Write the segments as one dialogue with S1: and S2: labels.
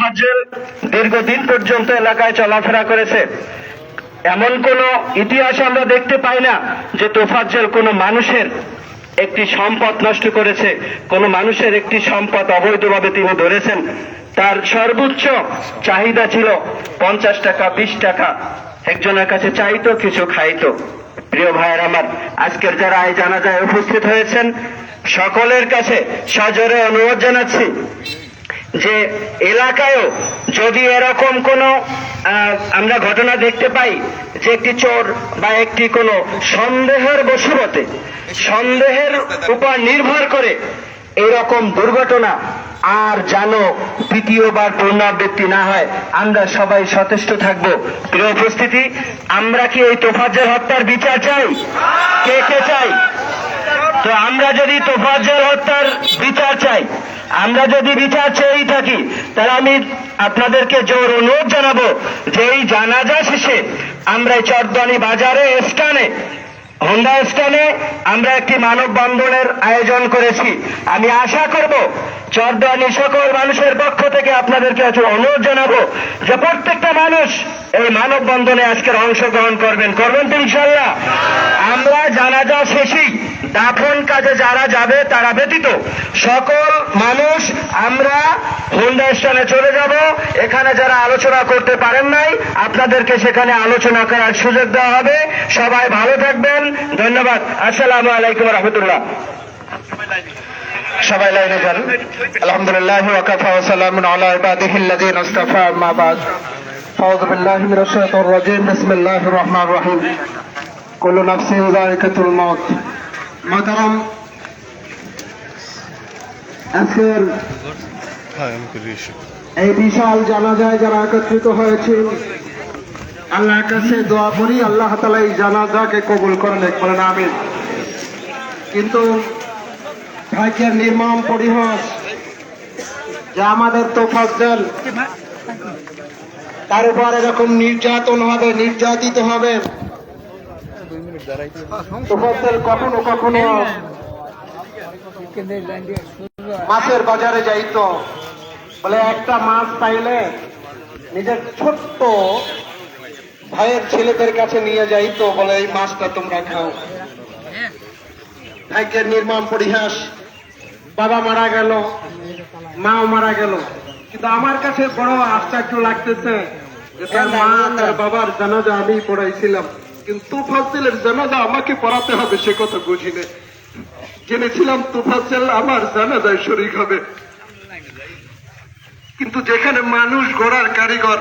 S1: তোফাজ্জল দীর্ঘদিন পর্যন্ত এলাকায় চলাফেরা করেছে। এমন কোন ইতিহাস আমরা দেখতে পাই না যে তোফাজ্জল কোনো মানুষের একটি সম্পদ নষ্ট করেছে, কোনো মানুষের একটি সম্পদ অবৈধভাবে তিনি ধরেছেন। তার সর্বোচ্চ চাহিদা ছিল 50 টাকা, 20 টাকা, একজনের কাছে চাইতো, কিছু খাইতো। প্রিয় ভাইয়ের আমার, আজকের যারা এই জানাজায় উপস্থিত হয়েছেন সকলের কাছে সজোরে অনুরোধ জানাচ্ছি যে এলাকায়ও যদি এরকম কোনো আমরা ঘটনা দেখতে পাই যে একটি চোর বা একটি কোনো সন্দেহের বশবর্তে, সন্দেহের উপর নির্ভর করে এইরকম দুর্ঘটনা আর যেন দ্বিতীয়বার পুনরাবৃত্তি না হয়, আমরা সবাই সচেষ্ট থাকব। প্রিয় উপস্থিতি, আমরা কি এই তোফাজ্জল হত্যার বিচার চাই? কে কে চাই? তো আমরা যদি তোফাজ্জল হত্যার বিচার চাই, আমরা যদি বিচার চেয়েই থাকি, তাহলে আমি আপনাদেরকে জোর অনুরোধ জানাবো যে এই জানাজা শেষে আমরা চরদানি বাজারে স্থানে, হোন্ডা স্থানে আমরা একটি মানববন্ধনের আয়োজন করেছি। আমি আশা করব চরদানি সকল মানুষের পক্ষ থেকে আপনাদেরকে অনুরোধ জানাবো যে প্রত্যেকটা মানুষ এই মানববন্ধনে আজকের অংশগ্রহণ করবেন তো ইনশাআল্লাহ। আমরা জানাজা শেষেই দাফন কাজে যারা যাবে তারা ব্যতীত সকল মানুষ আমরা হোন্ডা স্থানে চলে যাব। এখানে যারা আলোচনা করতে পারেন নাই, আপনাদেরকে সেখানে আলোচনা করার সুযোগ দেওয়া হবে। সবাই ভালো থাকবেন, ধন্যবাদ। আসসালামু আলাইকুম রহমতুল্লাহ। সবাই লাইনে যান। আলহামদুলিল্লাহ ওয়া কাফা ওয়া সালামুন আলা ইবাদিহিল্লাযিনা ইসতাফা, আম্মা বাদ। আউযু বিল্লাহি মিনাশ শাইতানির রাজীম। বিসমিল্লাহির রহমানির রহিম। কুল্লু নাফসিন যায়িকাতুল মাউত। মাতারাম, আজকের এই বিশাল জানাজায় যারা একত্রিত হয়েছে, আল্লাহর কাছে দোয়া করি আল্লাহ তাআলা এই জানাজাকে কবুল করেন, বলেন আমিন। কিন্তু ভাগ্যের নির্মম পরিহাস যে আমাদের তোফাজ্জল তার উপর এরকম নির্যাতন হবে, নির্যাতিত হবে। তোফাজ্জল কখনো কখনো মাছের বাজারে যাইতো, বলে একটা মাছ পাইলে নিজের ছোট্ট ভাইয়ের ছেলেদের কাছে নিয়ে যাইতো, বলে এই মাছটা তোমরা খাও। ভাগ্যের নির্মম পরিহাস, বাবা মারা গেল, মাও মারা গেল। কিন্তু আমার কাছে বড় আশ্চর্য লাগতেছে যে তার মা তার বাবার জানাজা আমি পড়াইছিলাম, কিন্তু তোফাজ্জলের জানাজা আমাকে পড়াতে হবে সে কথা বুঝি না। জেনেছিলাম তোফাজ্জল আমার জানাজায় শরীক হবে, কিন্তু যেখানে মানুষ গড়ার কারিগর,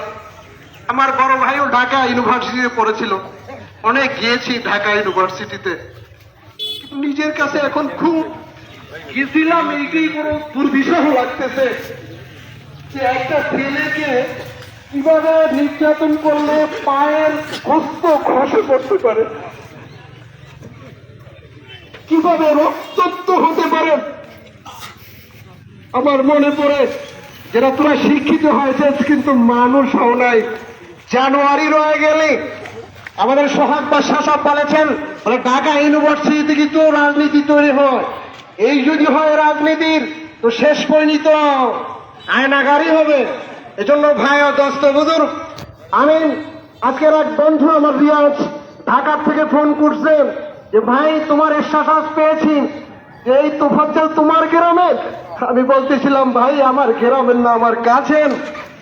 S1: আমার বড় ভাইও ঢাকা ইউনিভার্সিটিতে পড়েছিল, অনেক গিয়েছি ঢাকা ইউনিভার্সিটিতে, কিন্তু নিজের কাছে এখন খুব গেছিলাম এইটাই বড় দুর্বিষহ লাগতেছে যে একটা ছেলেকে কিভাবে নির্যাতন করলে পায়ের হস্ত খসে পড়তে পারে, কিভাবে রক্তাক্ত হতে পারে। আমার মনে পড়ে যারা তোরা শিক্ষিত হয়েছে কিন্তু মানুষ হও নাই। জানুয়ারি রয়ে গেলে আমাদের সোহাগ বা শাসক বলেছেন, বলে ঢাকা ইউনিভার্সিটি থেকে তো রাজনীতি তৈরি হয়, এই যদি হয় রাজনীতির তো শেষ পরিণত আয়নাগারই হবে। এজন্য ভাই ও দোস্ত বুজুর্গ, আমি আজকের এক বন্ধু আমার রিয়াজ ঢাকার থেকে ফোন করছেন যে ভাই তোমার এহসাস পেয়েছি এই তোফাজ্জল তোমার গ্রামের। আমি বলতেছিলাম ভাই আমার গ্রামের না, আমার কাছের।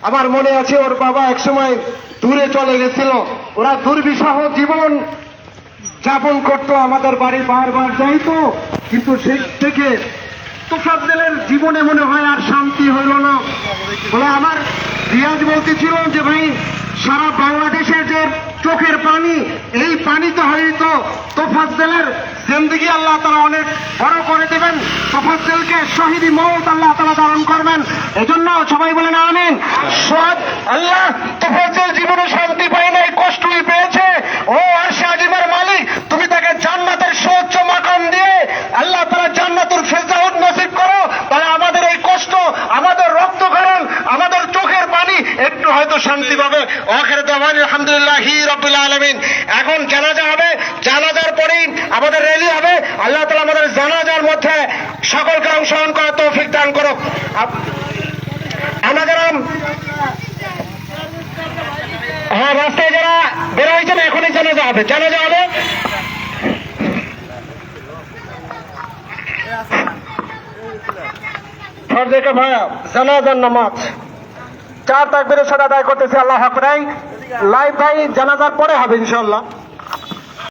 S1: আমার মনে আছে ওর বাবা একসময় দূরে চলে গেছিল, ওরা দুর্বিষহ জীবন যাপন করতো, আমাদের বাড়ি বারবার যাইতো, কিন্তু সেই থেকে তোফাজ্জলের জীবনে মনে হয় আর শান্তি হইল না। বলে আমার রিয়াজ বলতেছিল যে ভাই সারা বাংলাদেশের যে চোখের পানি, এই পানিতে হয়তো তোফাজ্জলের জিন্দেগি আল্লাহ তাআলা অনেক বড় করে দেবেন, তোফাজ্জলকে শহীদি মওত আল্লাহ তাআলা দান করবেন। এজন্য সবাই বলেন আমিন। সব আল্লাহ তোফাজ্জল জীবনে শান্তি পায় নাই, কষ্টই পেয়েছে। ও আরশে আজিমের মালিক, তুমি তাকে জান্নাতের সর্বোচ্চ মাকাম দিয়ে আল্লাহ তাআলা জান্নাতুল ফেরদাউস নসিব করো। তাহলে আমাদের এই কষ্ট, আমাদের রক্তক্ষরণ, আমাদের চোখের পানি একটু হয়তো শান্তি পাবে। আখিরাত দাওয়ানা আলহামদুলিল্লাহি রাব্বিল আলামিন। এখন জানাজা হবে, জানাজার পরেই আমাদের র্যালি হবে। আল্লাহ তাআলা আমাদের জানাজার মধ্যে সকলকে অংশগ্রহণ করার তৌফিক দান করুক। আমরা যারা
S2: জানাজা হবে, জানাজা হবে। ফরজে ভাইয়া জানাজার নামাজ 4 তাকবীরের সাথে আদায় করতেছে। আল্লাহু আকবার। লাইভ ভাই জানাজার পরে হবে ইনশাআল্লাহ।